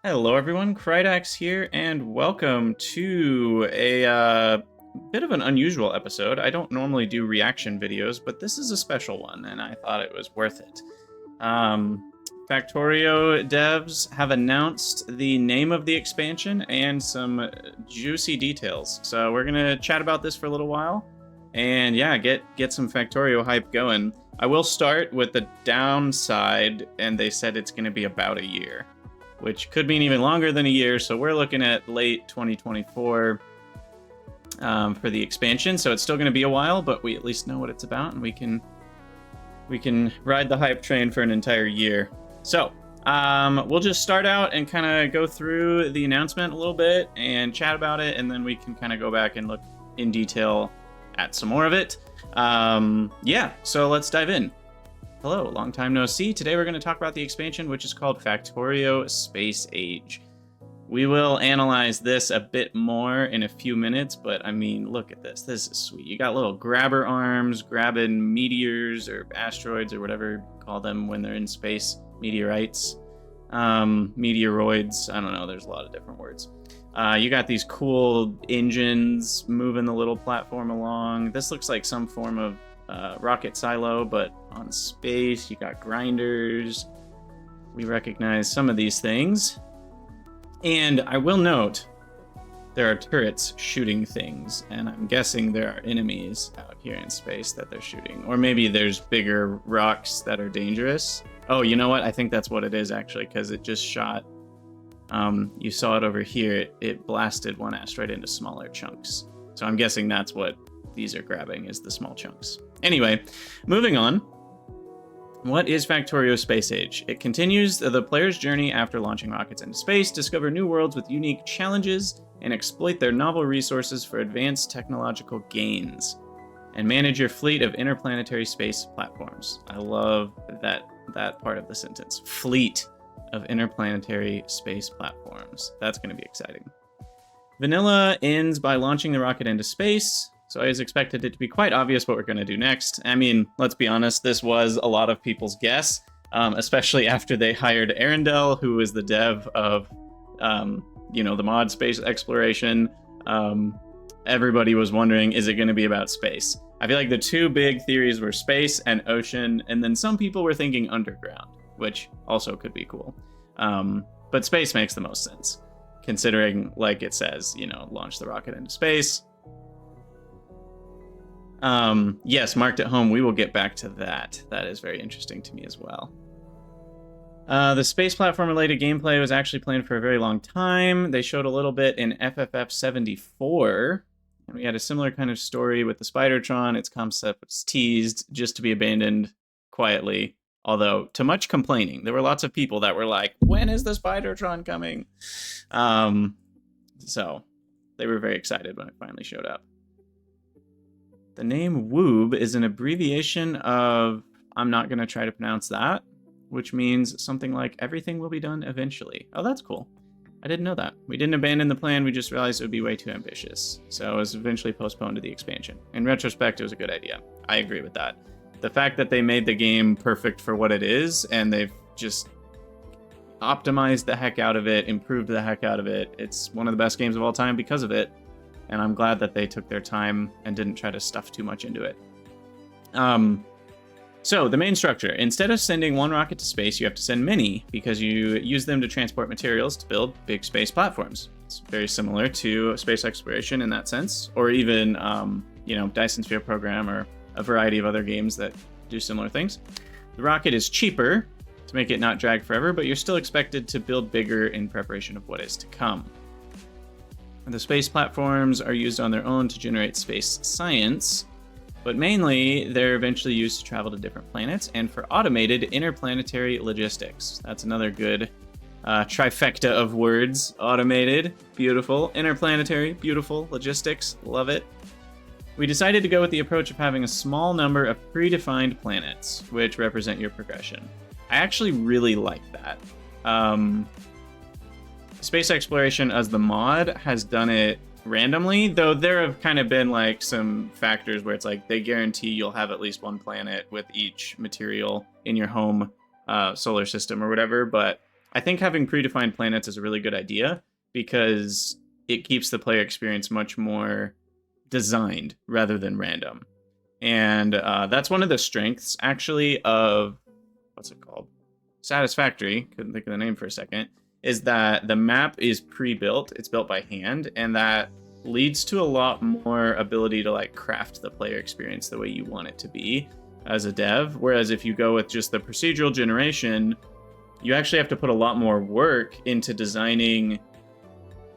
Hello everyone, Krydax here, and welcome to a bit of an unusual episode. I don't normally do reaction videos, but this is a special one, and I thought it was worth it. Factorio devs have announced the name of the expansion and some juicy details. So we're gonna chat about this for a little while, and yeah, get some Factorio hype going. I will start with the downside, and they said it's gonna be about a year, which could mean even longer than a year. So we're looking at late 2024 for the expansion. So it's still going to be a while, but we at least know what it's about, and we can ride the hype train for an entire year. So we'll just start out and kind of go through the announcement a little bit and chat about it, and then we can kind of go back and look in detail at some more of it. Yeah, so let's dive in. Hello, long time no see. Today we're going to talk about the expansion, which is called Factorio Space Age. We will analyze this a bit more in a few minutes, but I mean, look at this. This is sweet. You got little grabber arms grabbing meteors or asteroids or whatever you call them when they're in space. Meteorites, meteoroids. I don't know. There's a lot of different words. You got these cool engines moving the little platform along. This looks like some form of rocket silo, but on space. You got grinders. We recognize some of these things. And I will note, there are turrets shooting things, and I'm guessing there are enemies out here in space that they're shooting. Or maybe there's bigger rocks that are dangerous. Oh, you know what? I think that's what it is, actually, because it just shot. You saw it over here. It blasted one asteroid into smaller chunks. So I'm guessing that's what these are grabbing, is the small chunks. Anyway, moving on. What is Factorio Space Age? It continues the player's journey after launching rockets into space, discover new worlds with unique challenges, and exploit their novel resources for advanced technological gains, and manage your fleet of interplanetary space platforms. I love that part of the sentence. Fleet of interplanetary space platforms. That's going to be exciting. Vanilla ends by launching the rocket into space. So I was expected it to be quite obvious what we're going to do next. I mean, let's be honest, this was a lot of people's guess, especially after they hired Arendelle, who is the dev of, the mod Space Exploration. Everybody was wondering, is it going to be about space? I feel like the two big theories were space and ocean, and then some people were thinking underground, which also could be cool. But space makes the most sense, considering, like it says, launch the rocket into space. Yes, marked at home. We will get back to that. That is very interesting to me as well. The space platform related gameplay was actually planned for a very long time. They showed a little bit in FFF 74. And we had a similar kind of story with the Spidertron. Its concept was teased just to be abandoned quietly. Although, to much complaining, there were lots of people that were like, when is the Spidertron coming? So, they were very excited when it finally showed up. The name Woob is an abbreviation of, I'm not going to try to pronounce that, which means something like everything will be done eventually. Oh, that's cool. I didn't know that. We didn't abandon the plan, we just realized it would be way too ambitious. So it was eventually postponed to the expansion. In retrospect, it was a good idea. I agree with that. The fact that they made the game perfect for what it is, and they've just optimized the heck out of it, improved the heck out of it. It's one of the best games of all time because of it. And I'm glad that they took their time and didn't try to stuff too much into it. So the main structure, instead of sending one rocket to space, you have to send many because you use them to transport materials to build big space platforms. It's very similar to space exploration in that sense, or even, Dyson Sphere Program or a variety of other games that do similar things. The rocket is cheaper to make it not drag forever, but you're still expected to build bigger in preparation of what is to come. The space platforms are used on their own to generate space science, but mainly they're eventually used to travel to different planets and for automated interplanetary logistics. That's another good trifecta of words. Automated, beautiful. Interplanetary, beautiful. Logistics, love it. We decided to go with the approach of having a small number of predefined planets, which represent your progression. I actually really like that. Space Exploration as the mod has done it randomly, though there have kind of been like some factors where it's like they guarantee you'll have at least one planet with each material in your home solar system or whatever, but I think having predefined planets is a really good idea because it keeps the player experience much more designed rather than random. And that's one of the strengths, actually, of what's it called? Satisfactory. Couldn't think of the name for a second. Is that the map is pre-built? It's built by hand, and that leads to a lot more ability to like craft the player experience the way you want it to be as a dev. Whereas if you go with just the procedural generation, you actually have to put a lot more work into designing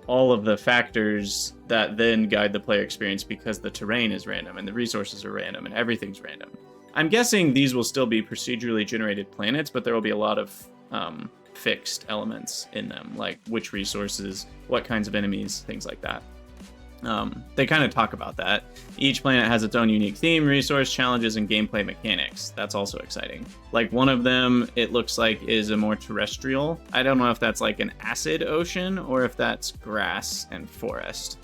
all of the factors that then guide the player experience because the terrain is random and the resources are random and everything's random. I'm guessing these will still be procedurally generated planets, but there will be a lot of fixed elements in them, like which resources, what kinds of enemies, things like that. They kind of talk about that. Each planet has its own unique theme, resource, challenges, and gameplay mechanics. That's also exciting. Like one of them, it looks like, is a more terrestrial. I don't know if that's like an acid ocean or if that's grass and forest.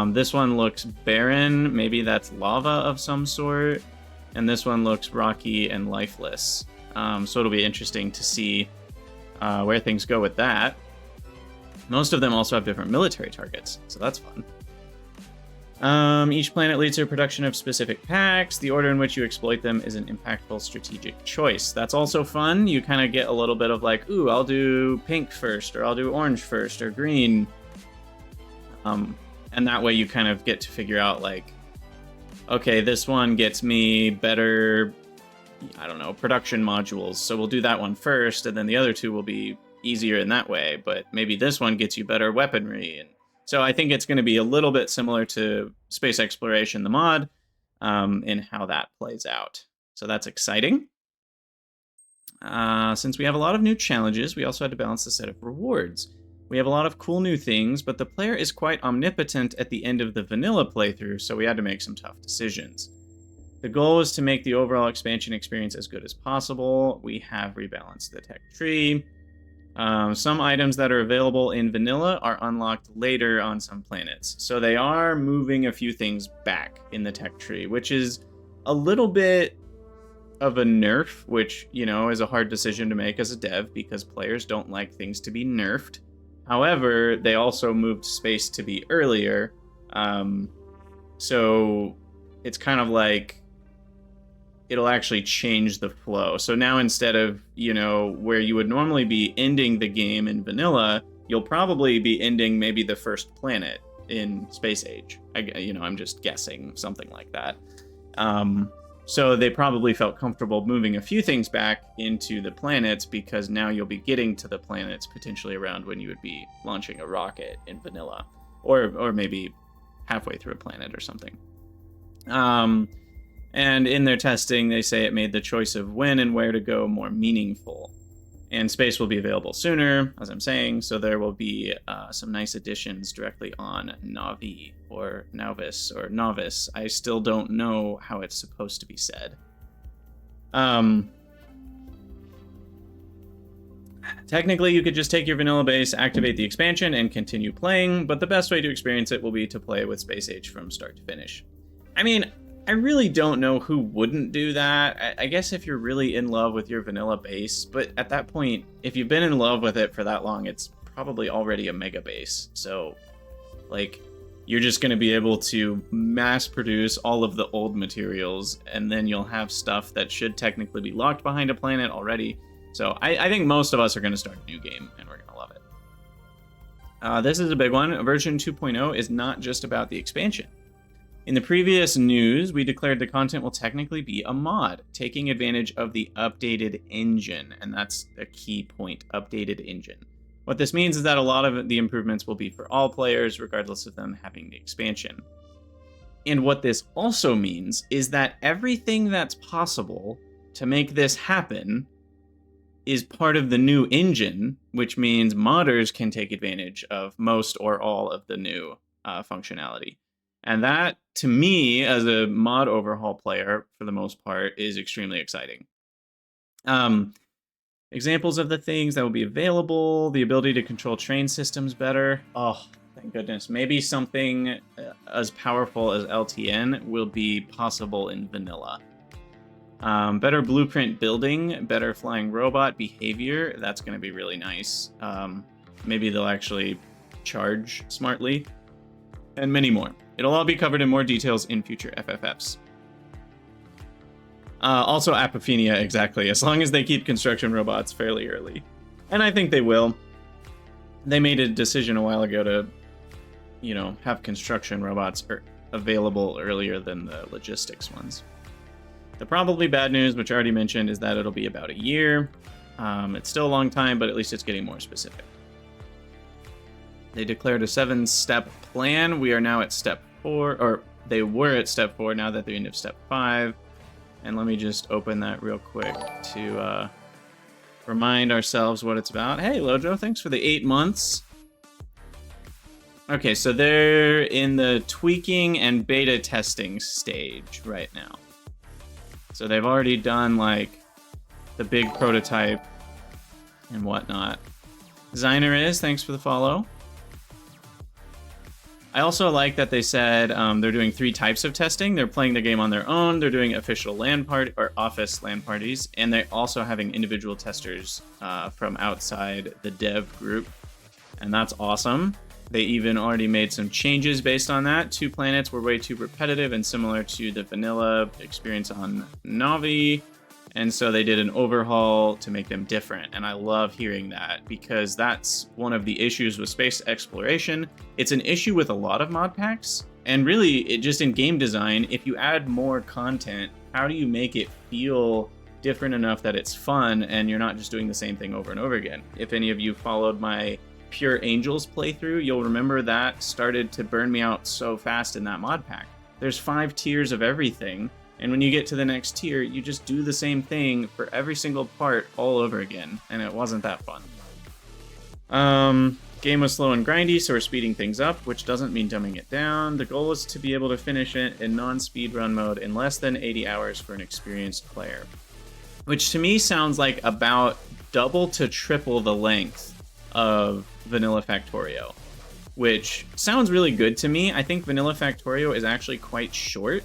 This one looks barren. Maybe that's lava of some sort. And this one looks rocky and lifeless. So it'll be interesting to see where things go with that. Most of them also have different military targets, so that's fun. Each planet leads to a production of specific packs. The order in which you exploit them is an impactful strategic choice. That's also fun. You kind of get a little bit of like, ooh, I'll do pink first, or I'll do orange first, or green. And that way you kind of get to figure out like, okay, this one gets me better, I don't know, production modules. So we'll do that one first, and then the other two will be easier in that way. But maybe this one gets you better weaponry. And so I think it's going to be a little bit similar to Space Exploration, the mod, in how that plays out. So that's exciting. Since we have a lot of new challenges, we also had to balance the set of rewards. We have a lot of cool new things, but the player is quite omnipotent at the end of the vanilla playthrough, so we had to make some tough decisions. The goal is to make the overall expansion experience as good as possible. We have rebalanced the tech tree. Some items that are available in vanilla are unlocked later on some planets. So they are moving a few things back in the tech tree, which is a little bit of a nerf, which, you know, is a hard decision to make as a dev because players don't like things to be nerfed. However, they also moved space to be earlier. So it's kind of like it'll actually change the flow. So now instead of, you know, where you would normally be ending the game in vanilla, you'll probably be ending maybe the first planet in Space Age. I'm just guessing, something like that. So they probably felt comfortable moving a few things back into the planets because now you'll be getting to the planets potentially around when you would be launching a rocket in vanilla, or maybe halfway through a planet or something. And in their testing, they say it made the choice of when and where to go more meaningful. And space will be available sooner, as I'm saying, so there will be some nice additions directly on Navi, or Novice, or Novice. I still don't know how it's supposed to be said. Technically, you could just take your vanilla base, activate the expansion, and continue playing, but the best way to experience it will be to play with Space Age from start to finish. I mean, I really don't know who wouldn't do that. I guess if you're really in love with your vanilla base, but at that point, if you've been in love with it for that long, it's probably already a mega base. So, like, you're just going to be able to mass produce all of the old materials, and then you'll have stuff that should technically be locked behind a planet already. So I think most of us are going to start a new game, and we're going to love it. This is a big one. Version 2.0 is not just about the expansion. In the previous news, we declared the content will technically be a mod, taking advantage of the updated engine, and that's a key point, updated engine. What this means is that a lot of the improvements will be for all players, regardless of them having the expansion. And what this also means is that everything that's possible to make this happen is part of the new engine, which means modders can take advantage of most or all of the new functionality. And that, to me, as a mod overhaul player, for the most part, is extremely exciting. Examples of the things that will be available: the ability to control train systems better. Oh, thank goodness. Maybe something as powerful as LTN will be possible in vanilla. Better blueprint building, better flying robot behavior. That's going to be really nice. Maybe they'll actually charge smartly, and many more. It'll all be covered in more details in future FFFs. Also Apophenia, exactly, as long as they keep construction robots fairly early. And I think they will. They made a decision a while ago to, you know, have construction robots available earlier than the logistics ones. The probably bad news, which I already mentioned, is that it'll be about a year. It's still a long time, but at least it's getting more specific. They declared a 7-step plan. We are now at step 4, or they were at step 4, now that they're into step 5. And let me just open that real quick to remind ourselves what it's about. Hey, Lojo, thanks for the 8 months. Okay, so they're in the tweaking and beta testing stage right now. So they've already done, like, the big prototype and whatnot. Designer is, thanks for the follow. I also like that they said they're doing 3 types of testing. They're playing the game on their own, they're doing official LAN party or office LAN parties, and they're also having individual testers from outside the dev group. And that's awesome. They even already made some changes based on that. 2 planets were way too repetitive and similar to the vanilla experience on Navi. And so they did an overhaul to make them different. And I love hearing that because that's one of the issues with space exploration. It's an issue with a lot of mod packs. And really, it just in game design, if you add more content, how do you make it feel different enough that it's fun and you're not just doing the same thing over and over again? If any of you followed my Pure Angels playthrough, you'll remember that started to burn me out so fast in that mod pack. There's 5 tiers of everything, and when you get to the next tier, you just do the same thing for every single part all over again, and it wasn't that fun. Game was slow and grindy, so we're speeding things up, which doesn't mean dumbing it down. The goal is to be able to finish it in non-speedrun mode in less than 80 hours for an experienced player, which to me sounds like about double to triple the length of Vanilla Factorio, which sounds really good to me. I think Vanilla Factorio is actually quite short.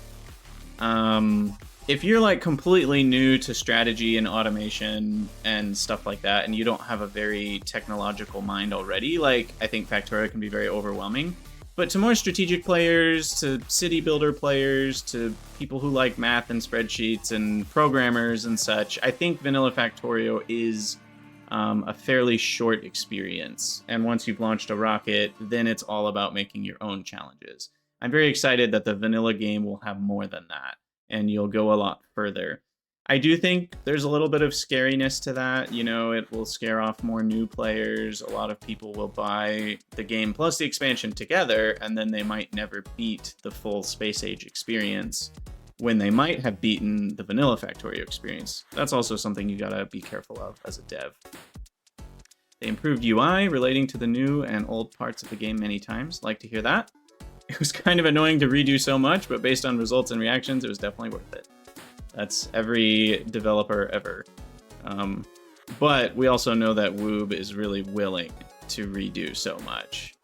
If you're like completely new to strategy and automation and stuff like that, and you don't have a very technological mind already, like I think Factorio can be very overwhelming. But to more strategic players, to city builder players, to people who like math and spreadsheets and programmers and such, I think Vanilla Factorio is a fairly short experience. And once you've launched a rocket, then it's all about making your own challenges. I'm very excited that the vanilla game will have more than that, and you'll go a lot further. I do think there's a little bit of scariness to that. You know, it will scare off more new players. A lot of people will buy the game plus the expansion together, and then they might never beat the full Space Age experience when they might have beaten the Vanilla Factorio experience. That's also something you gotta be careful of as a dev. They improved UI relating to the new and old parts of the game many times. Like to hear that. It was kind of annoying to redo so much, but based on results and reactions, it was definitely worth it. That's every developer ever. But we also know that Woob is really willing to redo so much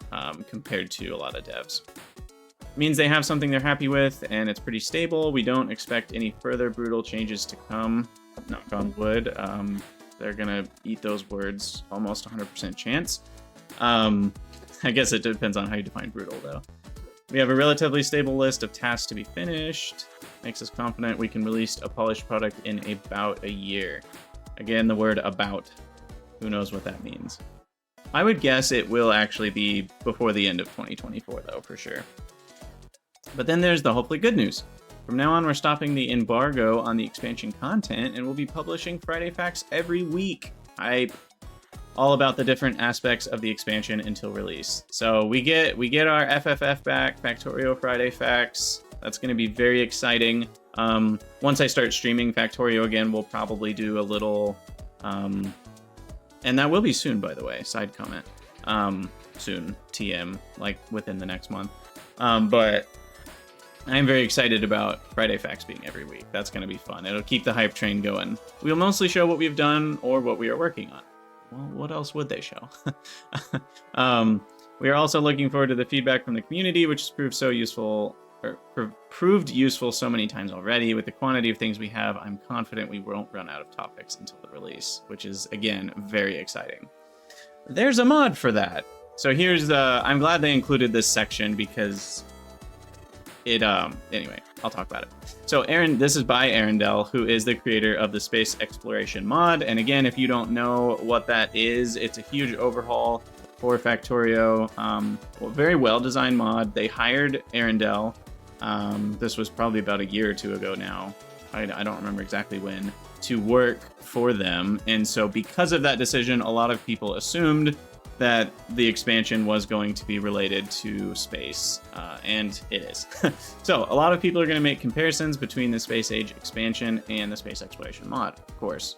compared to a lot of devs. Means they have something they're happy with, and it's pretty stable. We don't expect any further brutal changes to come. Knock on wood. They're gonna eat those words almost 100% chance. I guess it depends on how you define brutal, though. We have a relatively stable list of tasks to be finished. Makes us confident we can release a polished product in about a year. Again, the word about. Who knows what that means? I would guess it will actually be before the end of 2024, though, for sure. But then there's the hopefully good news. From now on, we're stopping the embargo on the expansion content, and we'll be publishing Friday Facts every week. All about the different aspects of the expansion until release. So we get our FFF back, Factorio Friday Facts. That's going to be very exciting. Once I start streaming Factorio again, we'll probably do a little, and that will be soon, by the way. Side comment, soon, TM, like within the next month. But I'm very excited about Friday Facts being every week. That's going to be fun. It'll keep the hype train going. We'll mostly show what we've done or what we are working on. Well, what else would they show? We are also looking forward to the feedback from the community, which has proved so useful proved useful so many times already. With the quantity of things we have, I'm confident we won't run out of topics until the release, which is, again, very exciting. There's a mod for that. So here's I'm glad they included this section because it, anyway, I'll talk about it. So this is by Arendelle, who is the creator of the Space Exploration mod. And again, if you don't know what that is, it's a huge overhaul for Factorio. Very well-designed mod. They hired Arendelle. This was probably about a year or two ago now. I don't remember exactly when, to work for them. And so because of that decision, a lot of people assumed that the expansion was going to be related to space, and it is. So a lot of people are going to make comparisons between the Space Age expansion and the Space Exploration mod, of course.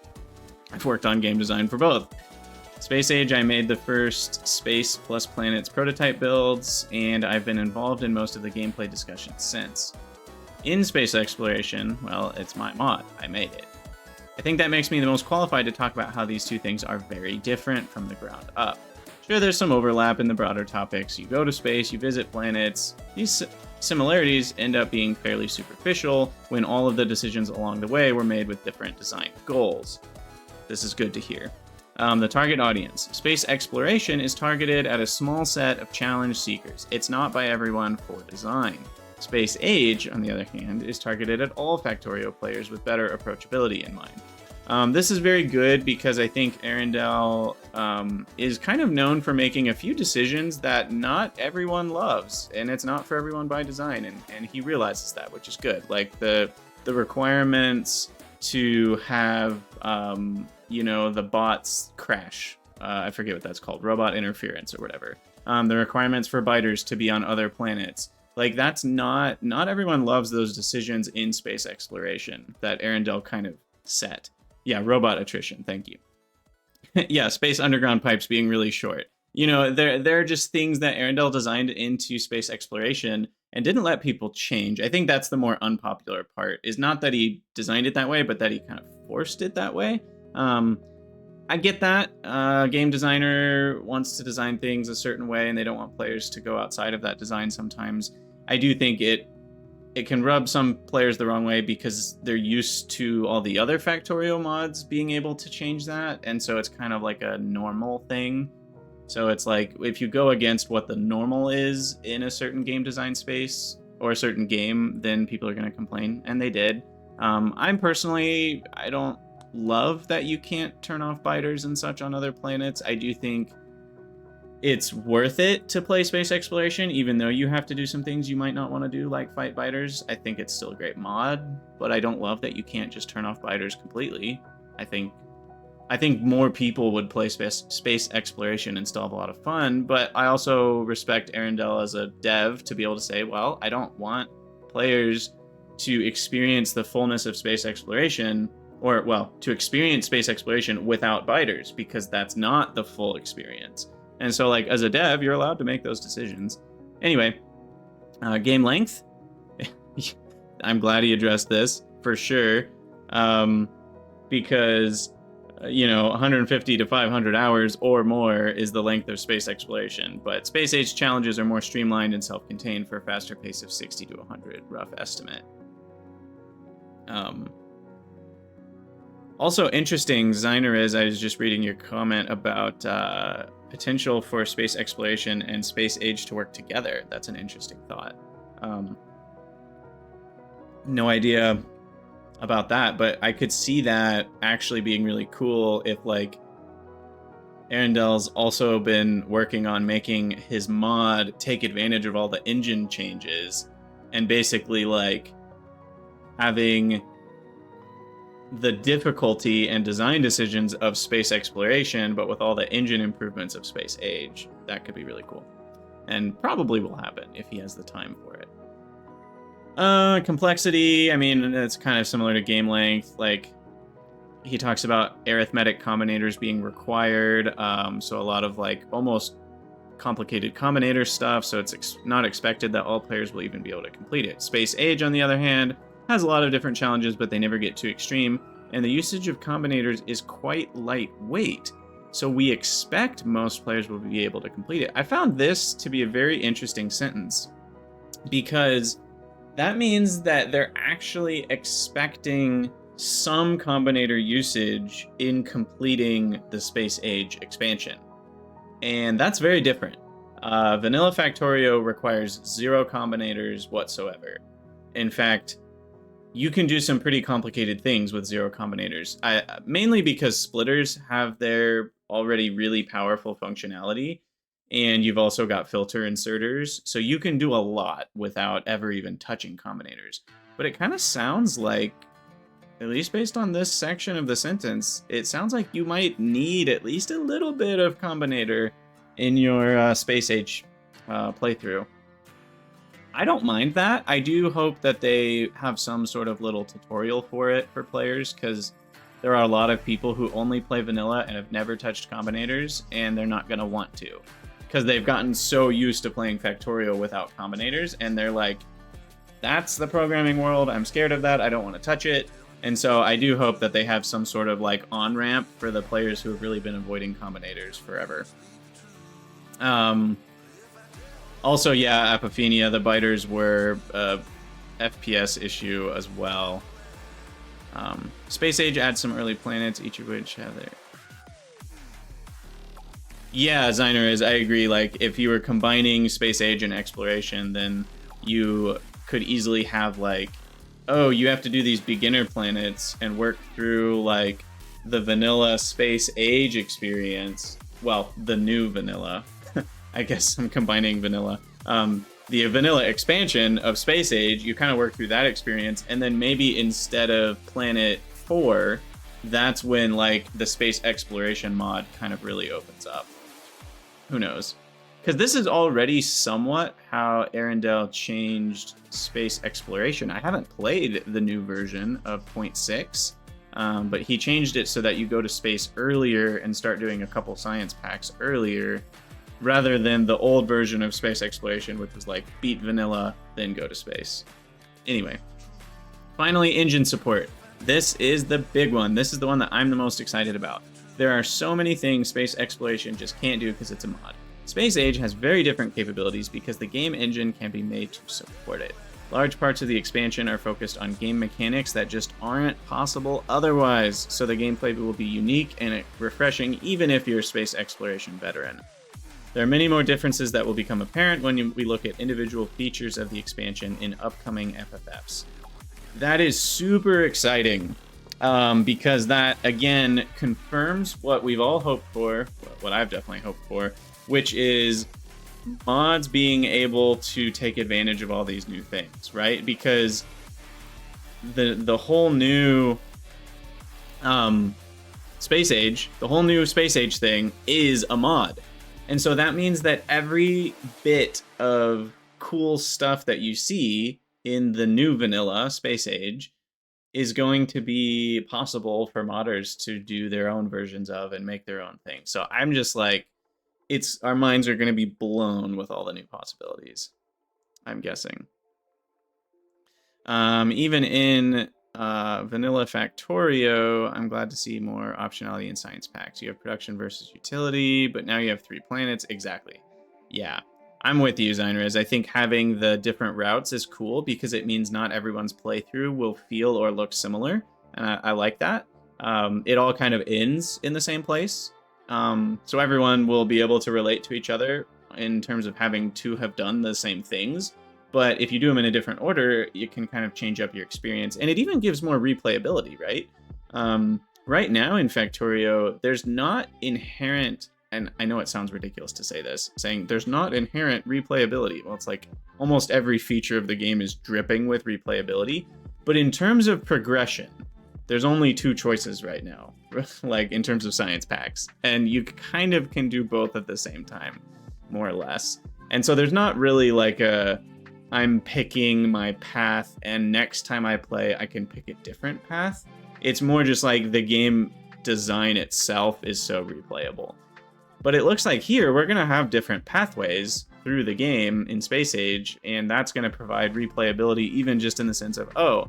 I've worked on game design for both. Space Age, I made the first Space plus Planets prototype builds, and I've been involved in most of the gameplay discussions since. In Space Exploration, well, it's my mod. I made it. I think that makes me the most qualified to talk about how these two things are very different from the ground up. Sure, there's some overlap in the broader topics. You go to space, you visit planets. These similarities end up being fairly superficial when all of the decisions along the way were made with different design goals. This is good to hear. The target audience. Space exploration is targeted at a small set of challenge seekers. It's not by everyone for design. Space Age, on the other hand, is targeted at all Factorio players with better approachability in mind. This is very good because I think Arendelle is kind of known for making a few decisions that not everyone loves, and it's not for everyone by design, and he realizes that, which is good. Like the requirements to have the bots crash. I forget what that's called, robot interference or whatever. The requirements for biters to be on other planets. Like that's not everyone loves those decisions in space exploration that Arendelle kind of set. Yeah, robot attrition, thank you. Yeah, space underground pipes being really short. There are just things that Arendelle designed into space exploration and didn't let people change. I think that's the more unpopular part, is not that he designed it that way, but that he kind of forced it that way. I get that. A game designer wants to design things a certain way, and they don't want players to go outside of that design sometimes. I do think it can rub some players the wrong way because they're used to all the other Factorio mods being able to change that, and so it's kind of like a normal thing. So it's like, if you go against what the normal is in a certain game design space or a certain game, then people are going to complain, and they did. I don't love that you can't turn off biters and such on other planets. I do think it's worth it to play space exploration, even though you have to do some things you might not want to do, like fight biters. I think it's still a great mod, but I don't love that you can't just turn off biters completely. I think more people would play space exploration and still have a lot of fun, but I also respect Arendelle as a dev to be able to say, well, I don't want players to experience the fullness of space exploration, to experience space exploration without biters, because that's not the full experience. And so, like, as a dev, you're allowed to make those decisions. Anyway, game length. I'm glad he addressed this, for sure. Because, 150 to 500 hours or more is the length of space exploration. But Space Age challenges are more streamlined and self-contained for a faster pace of 60 to 100, rough estimate. Also interesting, Designer, I was just reading your comment about potential for space exploration and Space Age to work together. That's an interesting thought. No idea about that, but I could see that actually being really cool if, like, Arendelle's also been working on making his mod take advantage of all the engine changes and basically, like, having the difficulty and design decisions of space exploration, but with all the engine improvements of Space Age. That could be really cool. And probably will happen if he has the time for it. Complexity, I mean, it's kind of similar to game length. Like, he talks about arithmetic combinators being required, so a lot of, like, almost complicated combinator stuff, so it's not expected that all players will even be able to complete it. Space Age, on the other hand, has a lot of different challenges, but they never get too extreme, and the usage of combinators is quite lightweight, so we expect most players will be able to complete it. I found this to be a very interesting sentence, because that means that they're actually expecting some combinator usage in completing the Space Age expansion. And that's very different. Vanilla Factorio requires 0 combinators whatsoever. In fact, you can do some pretty complicated things with 0 combinators. Mainly because splitters have their already really powerful functionality, and you've also got filter inserters, so you can do a lot without ever even touching combinators. But it kind of sounds like, at least based on this section of the sentence, it sounds like you might need at least a little bit of combinator in your Space Age playthrough. I don't mind that. I do hope that they have some sort of little tutorial for it for players, because there are a lot of people who only play vanilla and have never touched combinators, and they're not going to want to, because they've gotten so used to playing Factorio without combinators, and they're like, that's the programming world, I'm scared of that, I don't want to touch it. And so I do hope that they have some sort of like on-ramp for the players who have really been avoiding combinators forever. Also, yeah, Apophenia, the biters were a FPS issue as well. Space Age adds some early planets, each of which have their... Yeah, Zyner is, I agree. Like, if you were combining Space Age and Exploration, then you could easily have, like, oh, you have to do these beginner planets and work through, like, the vanilla Space Age experience. Well, the new vanilla. I guess I'm combining vanilla. The vanilla expansion of Space Age, you kind of work through that experience, and then maybe instead of Planet 4, that's when, like, the space exploration mod kind of really opens up. Who knows? Because this is already somewhat how Arendelle changed space exploration. I haven't played the new version of 0.6, but he changed it so that you go to space earlier and start doing a couple science packs earlier, rather than the old version of space exploration, which was like beat vanilla, then go to space. Anyway, finally, engine support. This is the big one. This is the one that I'm the most excited about. There are so many things space exploration just can't do because it's a mod. Space Age has very different capabilities because the game engine can be made to support it. Large parts of the expansion are focused on game mechanics that just aren't possible otherwise, so the gameplay will be unique and refreshing even if you're a space exploration veteran. There are many more differences that will become apparent when we look at individual features of the expansion in upcoming FFFs. That is super exciting, because that, again, confirms what we've all hoped for, what I've definitely hoped for, which is mods being able to take advantage of all these new things, right? Because the whole new Space Age, the whole new Space Age thing is a mod. And so that means that every bit of cool stuff that you see in the new vanilla Space Age is going to be possible for modders to do their own versions of and make their own thing. So I'm just like, our minds are going to be blown with all the new possibilities, I'm guessing. Even in Vanilla Factorio, I'm glad to see more optionality in science packs. You have production versus utility, but now you have 3 planets. Exactly. Yeah, I'm with you, Zinrez. I think having the different routes is cool because it means not everyone's playthrough will feel or look similar, and I like that. It all kind of ends in the same place, so everyone will be able to relate to each other in terms of having to have done the same things. But if you do them in a different order, you can kind of change up your experience. And it even gives more replayability, right? Right now in Factorio, there's not inherent, and I know it sounds ridiculous to say this, saying there's not inherent replayability. Well, it's like almost every feature of the game is dripping with replayability. But in terms of progression, there's only 2 choices right now, like in terms of science packs. And you kind of can do both at the same time, more or less. And so there's not really like I'm picking my path, and next time I play, I can pick a different path. It's more just like the game design itself is so replayable. But it looks like here, we're going to have different pathways through the game in Space Age, and that's going to provide replayability even just in the sense of, oh,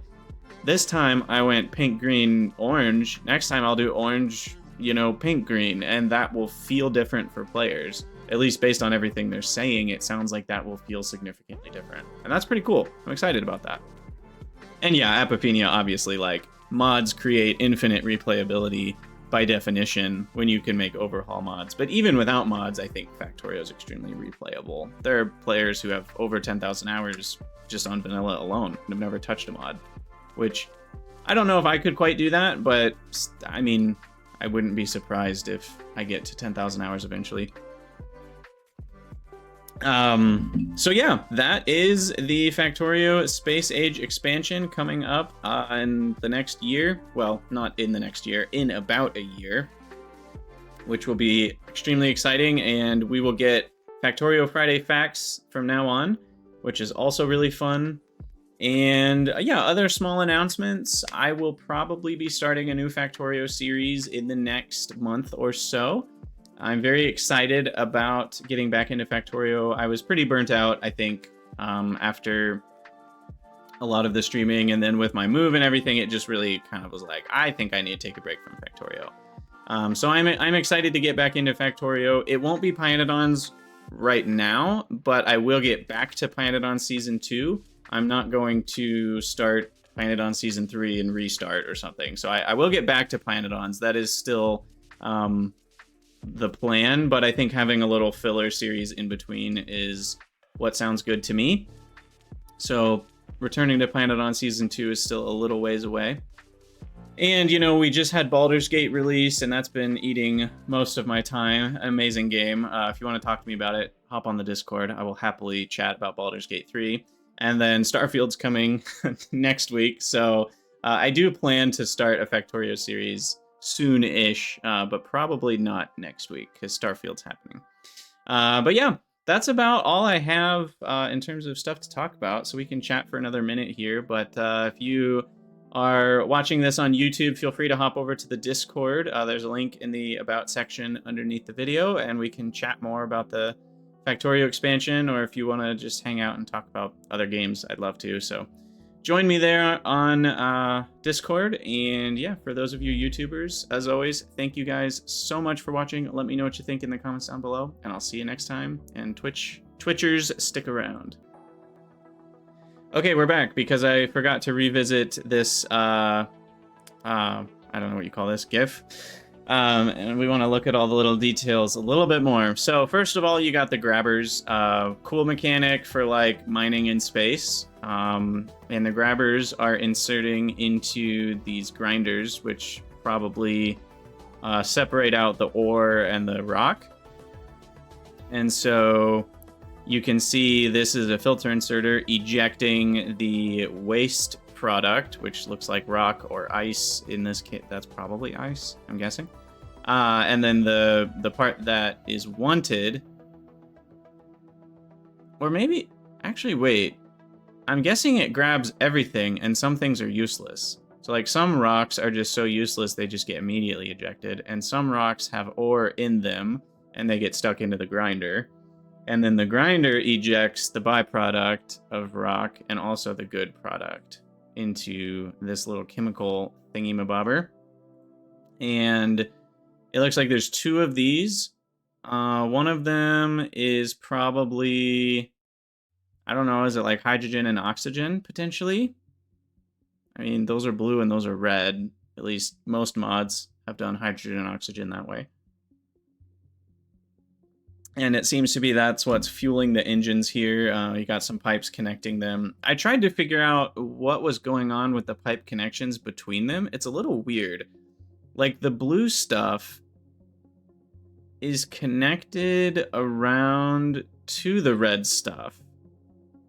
this time I went pink, green, orange. Next time I'll do orange, you know, pink green, and that will feel different for players. At least based on everything they're saying, it sounds like that will feel significantly different. And that's pretty cool. I'm excited about that. And yeah, Apophenia, obviously, like, mods create infinite replayability by definition when you can make overhaul mods. But even without mods, I think Factorio is extremely replayable. There are players who have over 10,000 hours just on vanilla alone and have never touched a mod, which I don't know if I could quite do that, but I mean, I wouldn't be surprised if I get to 10,000 hours eventually. So yeah, that is the Factorio Space Age expansion coming up in the next year. Well, not in the next year, in about a year, which will be extremely exciting, and we will get Factorio Friday Facts from now on, which is also really fun. And yeah, other small announcements. I will probably be starting a new Factorio series in the next month or so. I'm very excited about getting back into Factorio. I was pretty burnt out, I think, after a lot of the streaming, and then with my move and everything, it just really kind of was like, I think I need to take a break from Factorio. So I'm excited to get back into Factorio. It won't be Planetons right now, but I will get back to Planeton Season 2. I'm not going to start Planeton Season 3 and restart or something. So I will get back to Planetons. That is still the plan, but I think having a little filler series in between is what sounds good to me. So returning to Planeton Season 2 is still a little ways away. And, you know, we just had Baldur's Gate release, and that's been eating most of my time. Amazing game. If you want to talk to me about it, hop on the Discord. I will happily chat about Baldur's Gate 3. And then Starfield's coming next week, so I do plan to start a Factorio series soon-ish, but probably not next week, because Starfield's happening. But yeah, that's about all I have in terms of stuff to talk about, so we can chat for another minute here. But if you are watching this on YouTube, feel free to hop over to the Discord. There's a link in the About section underneath the video, and we can chat more about the Factorio expansion, or if you want to just hang out and talk about other games, I'd love to. So join me there on Discord. And yeah, for those of you YouTubers, as always, thank you guys so much for watching. Let me know what you think in the comments down below, and I'll see you next time. And Twitchers, stick around. Okay, we're back because I forgot to revisit this, I don't know what you call this, GIF. And we want to look at all the little details a little bit more. So first of all, you got the grabbers, cool mechanic for like mining in space. And the grabbers are inserting into these grinders, which probably separate out the ore and the rock. And so you can see this is a filter inserter ejecting the waste product, which looks like rock or ice. In this kit, that's probably ice, I'm guessing. And then the part that is wanted, or maybe, actually, wait. I'm guessing it grabs everything, and some things are useless. So like some rocks are just so useless they just get immediately ejected, and some rocks have ore in them, and they get stuck into the grinder. And then the grinder ejects the byproduct of rock and also the good product into this little chemical thingy-mabobber. And it looks like there's two of these. One of them is probably, I don't know, is it like hydrogen and oxygen, potentially? I mean, those are blue and those are red. At least most mods have done hydrogen and oxygen that way. And it seems to be that's what's fueling the engines here. You got some pipes connecting them. I tried to figure out what was going on with the pipe connections between them. It's a little weird. Like, the blue stuff is connected around to the red stuff.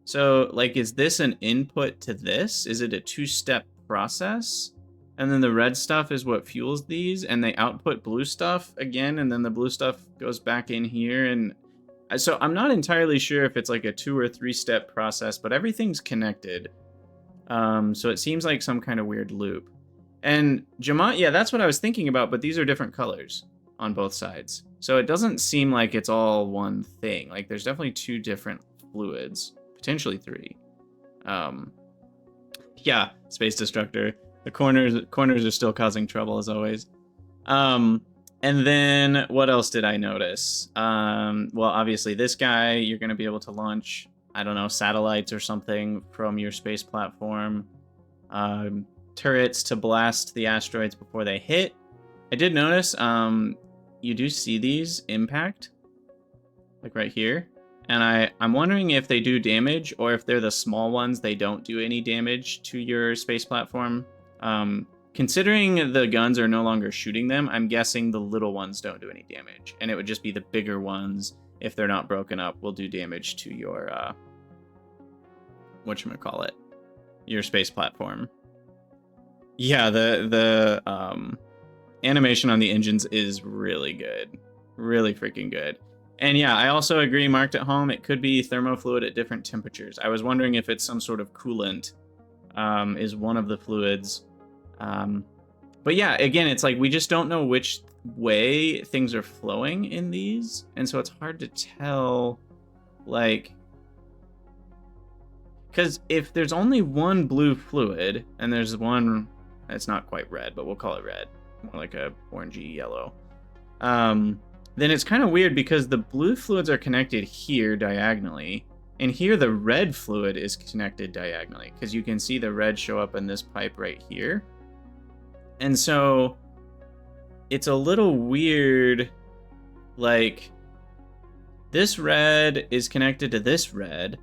So, like, is this an input to this? Is it a two-step process? And then the red stuff is what fuels these, and they output blue stuff again, and then the blue stuff goes back in here. And so I'm not entirely sure if it's like a 2 or 3-step process, but everything's connected. So it seems like some kind of weird loop. And Jamont, yeah, that's what I was thinking about, but these are different colors on both sides. So it doesn't seem like it's all one thing. Like, there's definitely 2 different fluids, potentially 3. Yeah, Space Destructor. The corners are still causing trouble, as always. And then what else did I notice? Well, obviously this guy, you're going to be able to launch, I don't know, satellites or something from your space platform. Turrets to blast the asteroids before they hit. I did notice you do see these impact, like right here. And I'm wondering if they do damage, or if they're the small ones, they don't do any damage to your space platform. Considering the guns are no longer shooting them, I'm guessing the little ones don't do any damage. And it would just be the bigger ones, if they're not broken up, will do damage to your, whatchamacallit, your space platform. Yeah, the animation on the engines is really good. Really freaking good. And yeah, I also agree, marked at home, it could be thermofluid at different temperatures. I was wondering if it's some sort of coolant is one of the fluids. But yeah, again, it's like we just don't know which way things are flowing in these. And so it's hard to tell, like... Because if there's only one blue fluid, and there's one... It's not quite red, but we'll call it red. More like a orangey yellow. Then it's kind of weird because the blue fluids are connected here diagonally, and here the red fluid is connected diagonally, because you can see the red show up in this pipe right here. And so it's a little weird, like this red is connected to this red,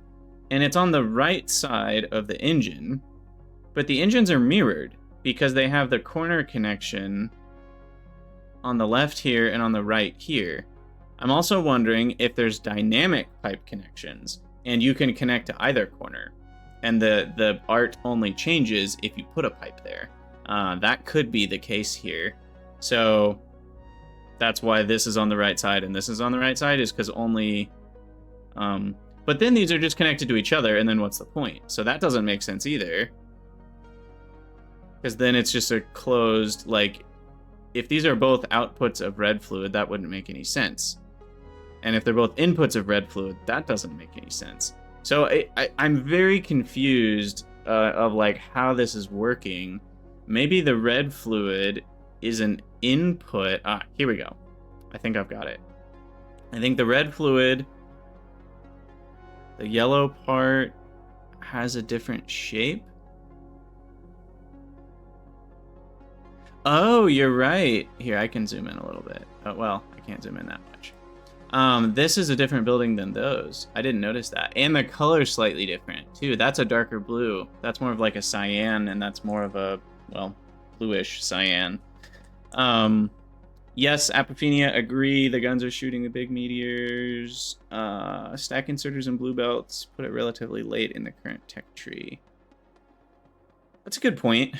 and it's on the right side of the engine, but the engines are mirrored because they have the corner connection on the left here and on the right here. I'm also wondering if there's dynamic pipe connections and you can connect to either corner, and the art only changes if you put a pipe there. That could be the case here. So that's why this is on the right side and this is on the right side, is because only... but then these are just connected to each other, and then what's the point? So that doesn't make sense either. Because then it's just a closed, like... If these are both outputs of red fluid, that wouldn't make any sense. And if they're both inputs of red fluid, that doesn't make any sense. So I'm very confused of like how this is working. Maybe the red fluid is an input. Here we go. I think I've got it. I think the red fluid, the yellow part, has a different shape. Oh, you're right. Here, I can zoom in a little bit. Oh, well, I can't zoom in that much. This is a different building than those. I didn't notice that. And the color's slightly different, too. That's a darker blue. That's more of like a cyan, and that's more of a, well, bluish cyan. Yes, Apophenia, agree. The guns are shooting the big meteors. Stack inserters and blue belts. Put it relatively late in the current tech tree. That's a good point.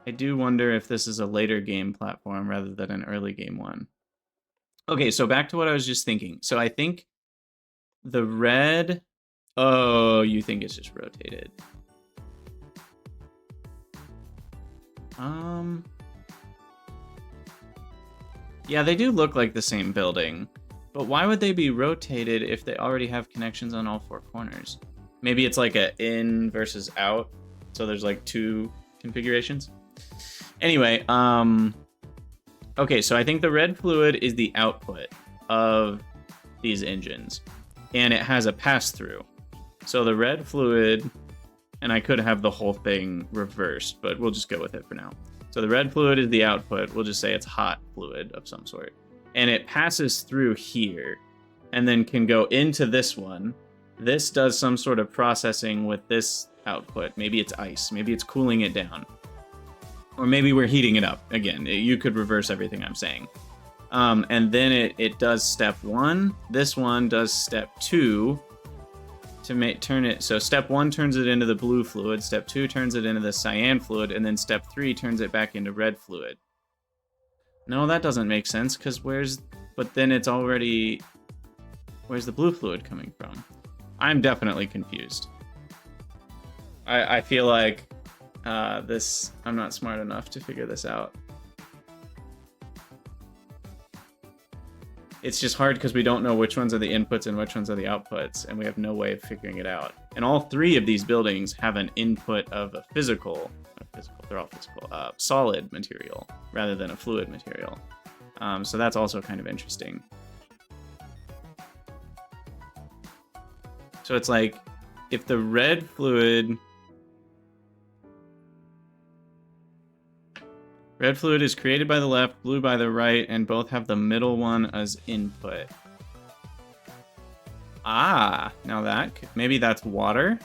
I do wonder if this is a later game platform rather than an early game one. Okay, so back to what I was just thinking. So I think the red... Oh, you think it's just rotated. Yeah, they do look like the same building. But why would they be rotated if they already have connections on all four corners? Maybe it's like a in versus out. So there's like two configurations. Anyway, okay, so I think the red fluid is the output of these engines, and it has a pass-through. So the red fluid, and I could have the whole thing reversed, but we'll just go with it for now. So the red fluid is the output. We'll just say it's hot fluid of some sort. And it passes through here, and then can go into this one. This does some sort of processing with this output. Maybe it's ice. Maybe it's cooling it down. Or maybe we're heating it up. Again, you could reverse everything I'm saying. And then it does step 1. This one does step 2 to turn it. So step 1 turns it into the blue fluid. Step 2 turns it into the cyan fluid. And then step 3 turns it back into red fluid. No, that doesn't make sense, because but then it's already... Where's the blue fluid coming from? I'm definitely confused. I feel like... I'm not smart enough to figure this out. It's just hard because we don't know which ones are the inputs and which ones are the outputs, and we have no way of figuring it out. And all three of these buildings have an input of a they're all physical, solid material rather than a fluid material. So that's also kind of interesting. So it's like, if the red fluid is created by the left, blue by the right, and both have the middle one as input. Ah, now maybe that's water,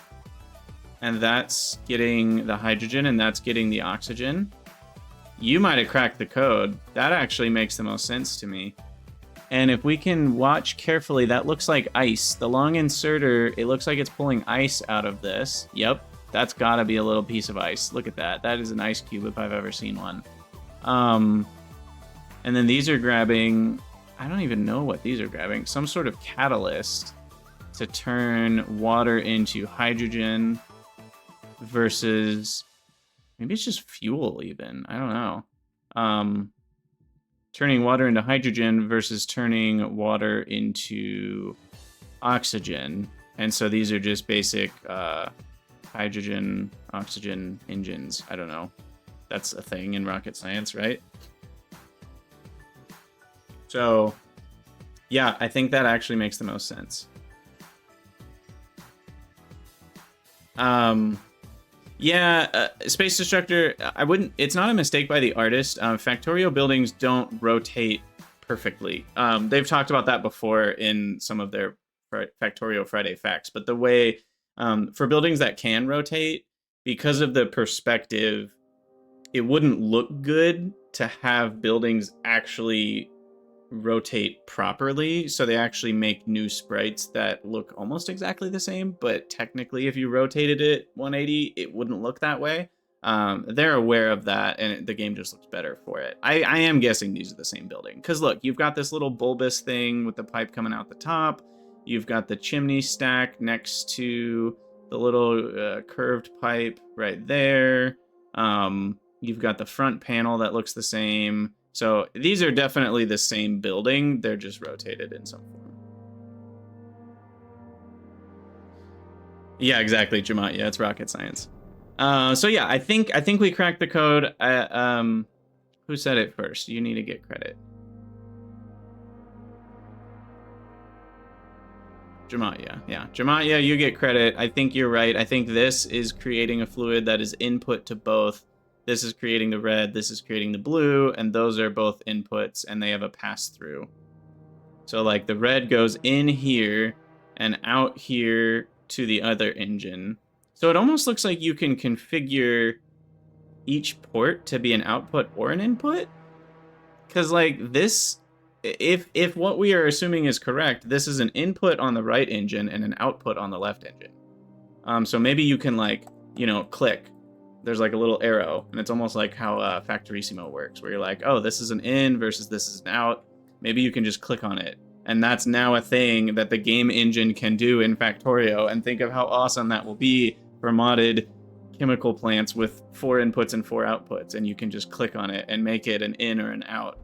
and that's getting the hydrogen, and that's getting the oxygen. You might have cracked the code. That actually makes the most sense to me. And if we can watch carefully, that looks like ice. The long inserter, it looks like it's pulling ice out of this. Yep, that's gotta be a little piece of ice. Look at that. That is an ice cube if I've ever seen one. And then these are grabbing, I don't even know what these are grabbing, some sort of catalyst to turn water into hydrogen versus, maybe it's just fuel even, I don't know. Turning water into hydrogen versus turning water into oxygen. And so these are just basic hydrogen, oxygen engines, I don't know. That's a thing in rocket science, right? So, yeah, I think that actually makes the most sense. Space Destructor, I wouldn't, it's not a mistake by the artist. Factorio buildings don't rotate perfectly. They've talked about that before in some of their Factorio Friday facts, but the way, for buildings that can rotate, because of the perspective, it wouldn't look good to have buildings actually rotate properly, so they actually make new sprites that look almost exactly the same, but technically if you rotated it 180, it wouldn't look that way. They're aware of that, and the game just looks better for it. I am guessing these are the same building, because look, you've got this little bulbous thing with the pipe coming out the top, you've got the chimney stack next to the little curved pipe right there, you've got the front panel that looks the same. So these are definitely the same building, they're just rotated in some form. Yeah, exactly, Jamat. Yeah, it's rocket science. So yeah, I think we cracked the code. Who said it first? You need to get credit. Jamat, yeah. Jamat, you get credit. I think you're right. I think this is creating a fluid that is input to both. This is creating the red, this is creating the blue, and those are both inputs, and they have a pass-through. So, like, the red goes in here and out here to the other engine. So it almost looks like you can configure each port to be an output or an input. Because, like, this, if what we are assuming is correct, this is an input on the right engine and an output on the left engine. So maybe you can, like, you know, click. There's like a little arrow, and it's almost like how Factorissimo works, where you're like, oh, this is an in versus this is an out. Maybe you can just click on it, and that's now a thing that the game engine can do in Factorio, and think of how awesome that will be for modded chemical plants with 4 inputs and 4 outputs, and you can just click on it and make it an in or an out.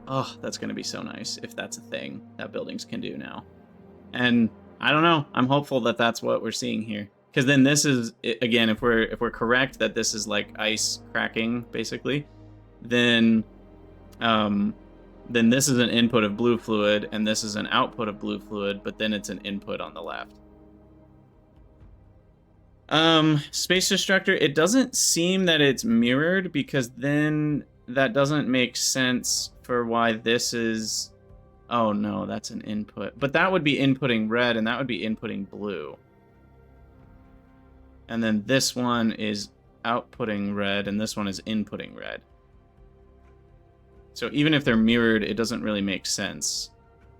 Oh, that's going to be so nice if that's a thing that buildings can do now. And I don't know, I'm hopeful that that's what we're seeing here. Because then this is, again, if we're correct that this is like ice cracking, basically, then this is an input of blue fluid, and this is an output of blue fluid, but then it's an input on the left. Space Destructor, it doesn't seem that it's mirrored, because then that doesn't make sense for why this is... Oh no, that's an input. But that would be inputting red, and that would be inputting blue. And then this one is outputting red, and this one is inputting red. So even if they're mirrored, it doesn't really make sense,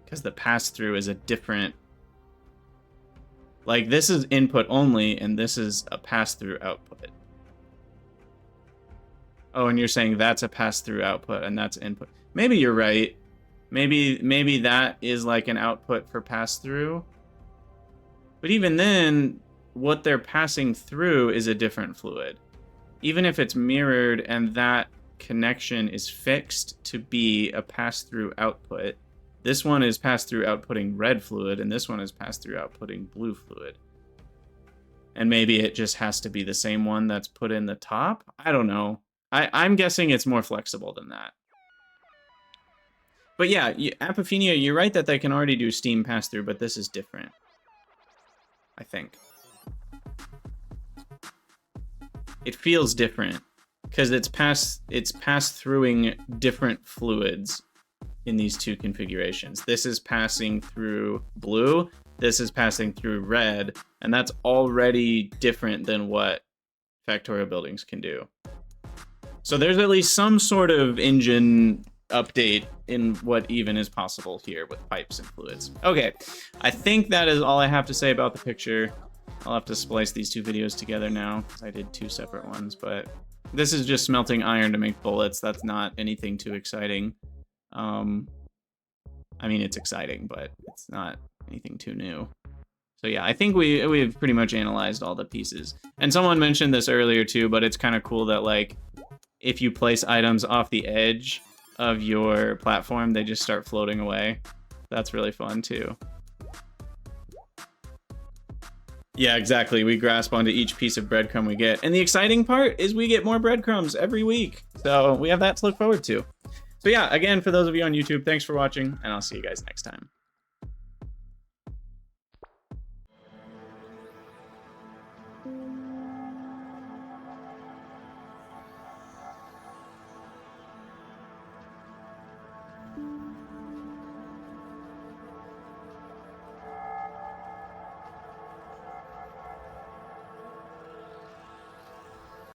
because the pass-through is a different... Like, this is input only, and this is a pass-through output. Oh, and you're saying that's a pass-through output, and that's input. Maybe you're right. Maybe that is like an output for pass-through. But even then, what they're passing through is a different fluid. Even if it's mirrored and that connection is fixed to be a pass-through output, This one is pass-through outputting red fluid, and this one is pass-through outputting blue fluid. And maybe it just has to be the same one that's put in the top? I don't know. I'm guessing it's more flexible than that. But yeah, Apophenia, you're right that they can already do steam pass-through, but this is different. I think. It feels different because it's pass-throughing different fluids in these two configurations. This is passing through blue, this is passing through red, and that's already different than what Factorio buildings can do. So there's at least some sort of engine update in what even is possible here with pipes and fluids. Okay, I think that is all I have to say about the picture. I'll have to splice these two videos together now, because I did two separate ones, but this is just smelting iron to make bullets. That's not anything too exciting. I mean, it's exciting, but it's not anything too new. So yeah, I think we've pretty much analyzed all the pieces. And someone mentioned this earlier too, but it's kind of cool that like, if you place items off the edge of your platform, they just start floating away. That's really fun too. Yeah, exactly. We grasp onto each piece of breadcrumb we get. And the exciting part is we get more breadcrumbs every week. So we have that to look forward to. So yeah, again, for those of you on YouTube, thanks for watching, and I'll see you guys next time.